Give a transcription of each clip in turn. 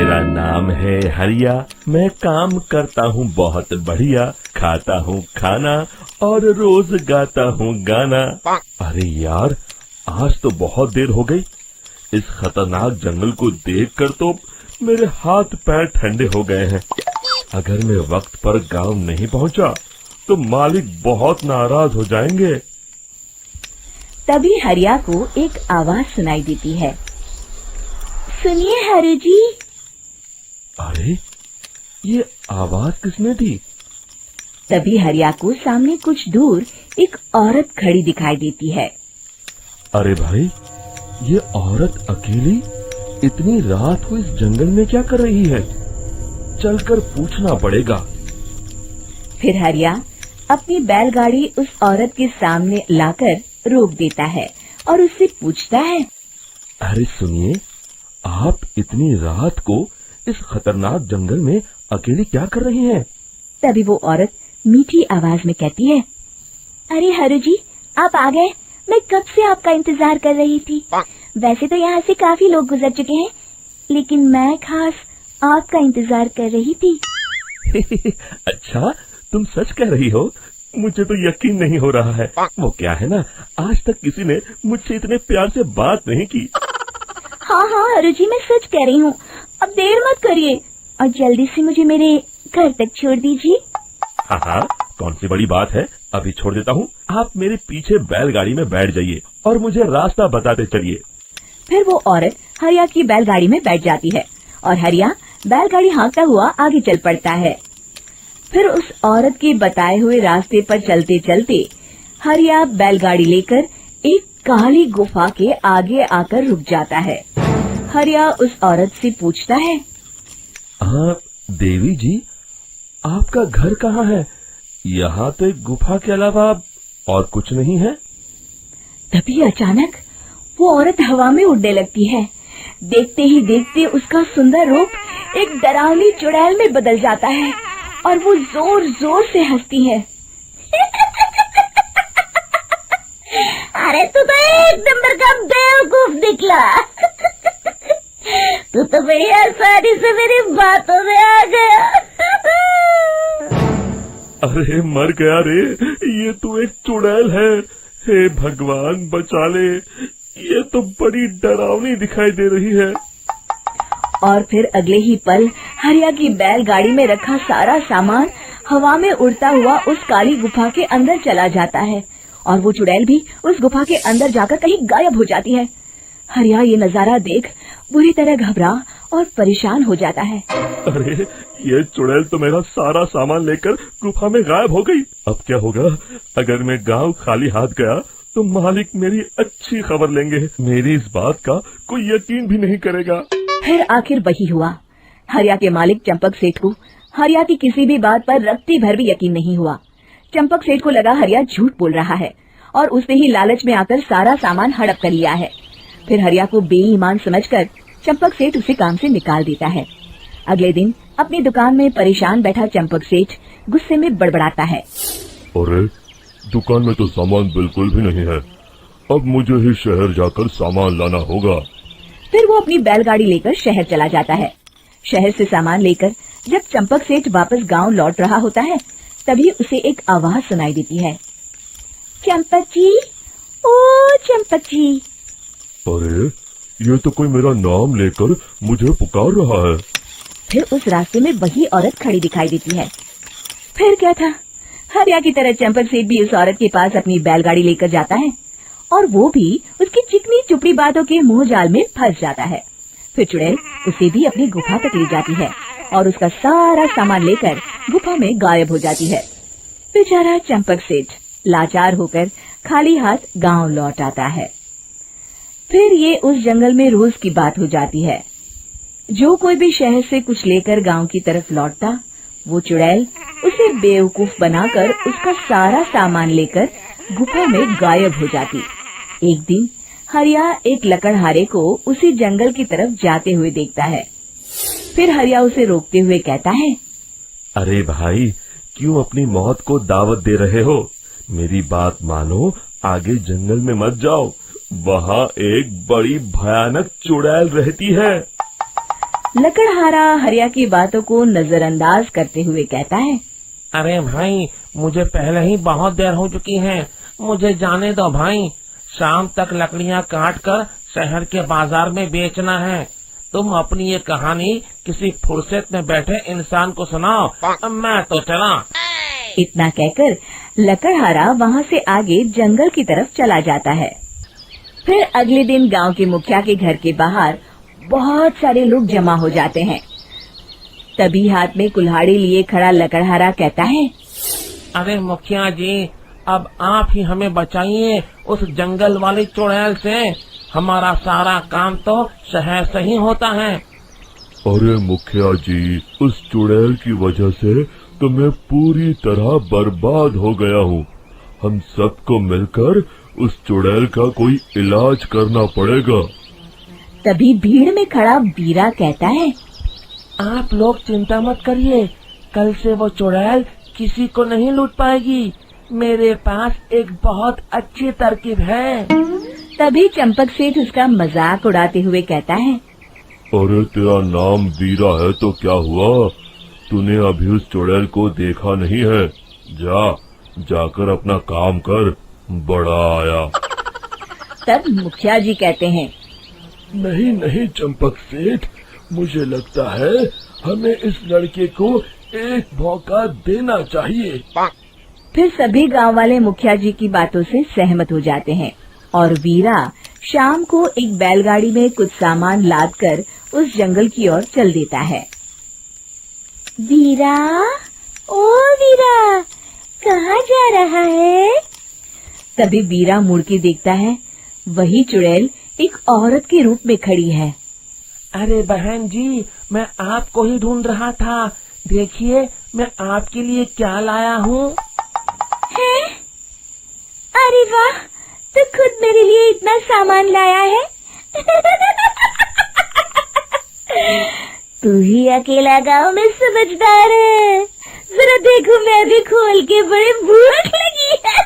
मेरा नाम है हरिया, मैं काम करता हूँ बहुत बढ़िया, खाता हूँ खाना और रोज गाता हूँ गाना। अरे यार, आज तो बहुत देर हो गई। इस खतरनाक जंगल को देखकर तो मेरे हाथ पैर ठंडे हो गए हैं। अगर मैं वक्त पर गांव नहीं पहुंचा तो मालिक बहुत नाराज हो जाएंगे। तभी हरिया को एक आवाज सुनाई देती है। सुनिए हरु जी। अरे, ये आवाज किसने दी? तभी हरिया को सामने कुछ दूर एक औरत खड़ी दिखाई देती है। अरे भाई, ये औरत अकेली इतनी रात को इस जंगल में क्या कर रही है? चलकर पूछना पड़ेगा। फिर हरिया अपनी बैलगाड़ी उस औरत के सामने लाकर रोक देता है और उससे पूछता है। अरे सुनिए, आप इतनी रात को इस खतरनाक जंगल में अकेली क्या कर रही हैं? तभी वो औरत मीठी आवाज में कहती है। अरे हरु जी, आप आ गए। मैं कब से आपका इंतजार कर रही थी। वैसे तो यहाँ से काफी लोग गुजर चुके हैं, लेकिन मैं खास आपका इंतजार कर रही थी। अच्छा, तुम सच कह रही हो? मुझे तो यकीन नहीं हो रहा है। वो क्या है ना, आज तक किसी ने मुझसे इतने प्यार से बात नहीं की। हाँ हरु जी, मैं सच कह रही हूँ। अब देर मत करिए और जल्दी से मुझे मेरे घर तक छोड़ दीजिए। हाँ, कौन सी बड़ी बात है, अभी छोड़ देता हूँ। आप मेरे पीछे बैलगाड़ी में बैठ जाइए और मुझे रास्ता बताते चलिए। फिर वो औरत हरिया की बैलगाड़ी में बैठ जाती है और हरिया बैलगाड़ी हाँकता हुआ आगे चल पड़ता है। फिर उस औरत के बताए हुए रास्ते पर चलते चलते हरिया बैलगाड़ी लेकर एक काली गुफा के आगे आकर रुक जाता है। हरिया उस औरत से पूछता है। हाँ देवी जी, आपका घर कहाँ है? यहाँ तो एक गुफा के अलावा और कुछ नहीं है। तभी अचानक वो औरत हवा में उड़ने लगती है। देखते ही देखते उसका सुंदर रूप एक डरावनी चुड़ैल में बदल जाता है और वो जोर जोर से हंसती है। अरे तू तो एक नंबर का बेवकूफ निकला। तू तो बड़ी आसानी से मेरी बातों में आ गया। अरे मर गया रे, ये तो एक चुड़ैल है। हे भगवान बचा ले, ये तो बड़ी डरावनी दिखाई दे रही है। और फिर अगले ही पल हरिया की बैलगाड़ी में रखा सारा सामान हवा में उड़ता हुआ उस काली गुफा के अंदर चला जाता है और वो चुड़ैल भी उस गुफा के अंदर जाकर कहीं गायब हो जाती है। हरिया ये नजारा देख बुरी तरह घबरा और परेशान हो जाता है। अरे, ये चुड़ैल तो मेरा सारा सामान लेकर गुफा में गायब हो गई। अब क्या होगा? अगर मैं गांव खाली हाथ गया तो मालिक मेरी अच्छी खबर लेंगे। मेरी इस बात का कोई यकीन भी नहीं करेगा। फिर आखिर वही हुआ। हरिया के मालिक चंपक सेठ को हरिया की किसी भी बात पर रत्ती भर भी यकीन नहीं हुआ। चंपक सेठ को लगा हरिया झूठ बोल रहा है और उसने ही लालच में आकर सारा सामान हड़प कर लिया है। फिर हरिया को बेईमान समझकर चंपक सेठ उसे काम से निकाल देता है। अगले दिन अपनी दुकान में परेशान बैठा चंपक सेठ गुस्से में बड़बड़ाता है। अरे, दुकान में तो सामान बिल्कुल भी नहीं है। अब मुझे ही शहर जाकर सामान लाना होगा। फिर वो अपनी बैलगाड़ी लेकर शहर चला जाता है। शहर से सामान लेकर जब चंपक सेठ वापस गांव लौट रहा होता है, तभी उसे एक आवाज सुनाई देती है। चंपक जी, ओ चंपक जी। अरे, ये तो कोई मेरा नाम लेकर मुझे पुकार रहा है। फिर उस रास्ते में वही औरत खड़ी दिखाई देती है। फिर क्या था, हरिया की तरह चंपक सेठ भी उस औरत के पास अपनी बैलगाड़ी लेकर जाता है और वो भी उसकी चिकनी चुपड़ी बातों के मुंह जाल में फंस जाता है। फिर चुड़ैल उसे भी अपनी गुफा तक ले जाती है और उसका सारा सामान लेकर गुफा में गायब हो जाती है। बेचारा चंपक सेठ लाचार होकर खाली हाथ गांव लौट आता है। फिर ये उस जंगल में रोज की बात हो जाती है। जो कोई भी शहर से कुछ लेकर गांव की तरफ लौटता, वो चुड़ैल उसे बेवकूफ बनाकर उसका सारा सामान लेकर गुफा में गायब हो जाती। एक दिन हरिया एक लकड़हारे को उसी जंगल की तरफ जाते हुए देखता है। फिर हरिया उसे रोकते हुए कहता है। अरे भाई, क्यों अपनी मौत को दावत दे रहे हो? मेरी बात मानो, आगे जंगल में मत जाओ। वहाँ एक बड़ी भयानक चुड़ैल रहती है। लकड़हारा हरिया की बातों को नजरअंदाज करते हुए कहता है, अरे भाई, मुझे पहले ही बहुत देर हो चुकी है, मुझे जाने दो भाई। शाम तक लकड़ियाँ काट कर शहर के बाजार में बेचना है। तुम अपनी ये कहानी किसी फुर्सत में बैठे इंसान को सुनाओ, मैं तो चला। इतना कहकर लकड़हारा वहाँ से आगे जंगल की तरफ चला जाता है। फिर अगले दिन गांव के मुखिया के घर के बाहर बहुत सारे लोग जमा हो जाते हैं। तभी हाथ में कुल्हाड़ी लिए खड़ा लकड़हारा कहता है, अरे मुखिया जी, अब आप ही हमें बचाइए उस जंगल वाली चुड़ैल से। हमारा सारा काम तो शहर से ही होता है। अरे मुखिया जी, उस चुड़ैल की वजह से तो मैं पूरी तरह बर्बाद हो गया हूँ। हम सबको मिलकर उस चुड़ैल का कोई इलाज करना पड़ेगा। तभी भीड़ में खड़ा बीरा कहता है, आप लोग चिंता मत करिए, कल से वो चुड़ैल किसी को नहीं लूट पाएगी। मेरे पास एक बहुत अच्छी तरकीब है। तभी चंपक सेठ उसका मजाक उड़ाते हुए कहता है, अरे तेरा नाम वीरा है तो क्या हुआ? तूने अभी उस चुड़ैल को देखा नहीं है? जाकर अपना काम कर, बड़ा आया। तब मुखिया जी कहते हैं, नहीं चंपक सेठ, मुझे लगता है हमें इस लड़के को एक मौका देना चाहिए। फिर सभी गांव वाले मुखिया जी की बातों से सहमत हो जाते हैं और वीरा शाम को एक बैलगाड़ी में कुछ सामान लादकर उस जंगल की ओर चल देता है। वीरा, ओ वीरा, कहाँ जा रहा है? तभी वीरा मुड़ के देखता है, वही चुड़ैल एक औरत के रूप में खड़ी है। अरे बहन जी, मैं आपको ही ढूंढ रहा था। देखिए, मैं आपके लिए क्या लाया हूँ। अरे वाह, तो खुद मेरे लिए इतना सामान लाया है। तू ही अकेला गांव में समझदार है। जरा देखो, मैं भी खोल के, बड़े भूख लगी है।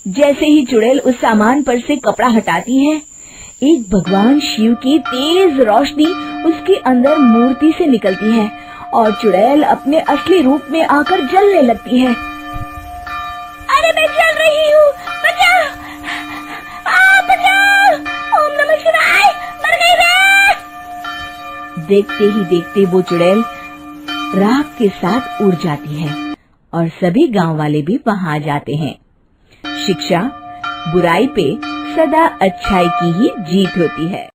जैसे ही चुड़ैल उस सामान पर से कपड़ा हटाती है, एक भगवान शिव की तेज रोशनी उसके अंदर मूर्ति से निकलती है और चुड़ैल अपने असली रूप में आकर जलने लगती है। अरे मैं जल रही हूँ, बचाओ! बचाओ! ओम नमः शिवाय, मर गई मैं! देखते ही देखते वो चुड़ैल राख के साथ उड़ जाती है और सभी गांव वाले भी वहां आ जाते हैं। शिक्षा बुराई पे सदा अच्छाई की ही जीत होती है।